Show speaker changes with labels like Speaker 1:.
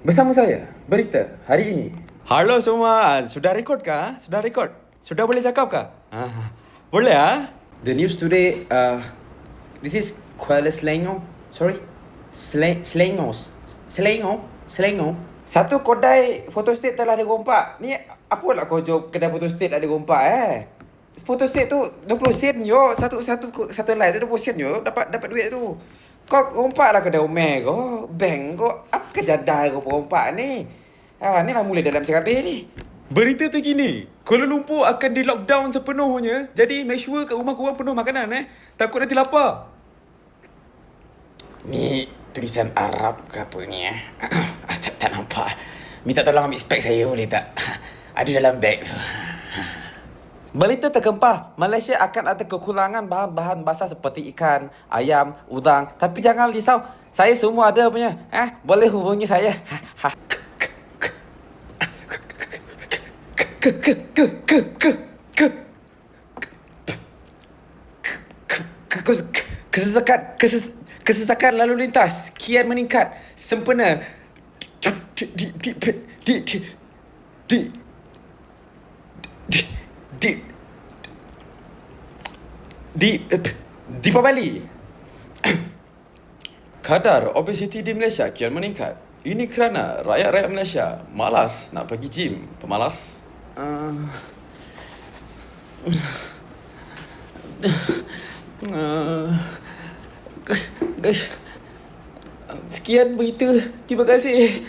Speaker 1: Bersama saya, berita hari ini.
Speaker 2: Halo semua, sudah rekod kah? Sudah rekod? Sudah boleh cakap kah? Boleh ah?
Speaker 1: The news today, this is Kuala Selangor. Sorry? Selangor. Satu kedai photostat telah digompak. Ni apa lah kau jawab kedai photostat dah digompak Photostat tu 20 sen yo. Satu live tu 20 sen yo. Dapat duit tu. Kau rompak lah kedai Omer kau. Bank kau. Apa kejadai kau rompak ni? Ni lah mula dalam sekabih ni.
Speaker 2: Berita terkini, Kuala Lumpur akan di lockdown sepenuhnya. Jadi make sure kat rumah korang penuh makanan Takut nanti lapar.
Speaker 1: Ni tulisan Arab ke apa ni tak nampak. Minta tolong ambil spek saya boleh tak? Ada dalam beg tu.
Speaker 2: Berita terkempah, Malaysia akan ada kekurangan bahan-bahan basah seperti ikan, ayam, udang. Tapi jangan risau, saya semua ada punya. Boleh hubungi saya. Kesesakan lalu lintas kian meningkat sempena di Bali. Kadar obesiti di Malaysia kian meningkat. Ini kerana rakyat-rakyat Malaysia malas nak pergi gym. Pemalas. Guys, sekian berita. Terima kasih.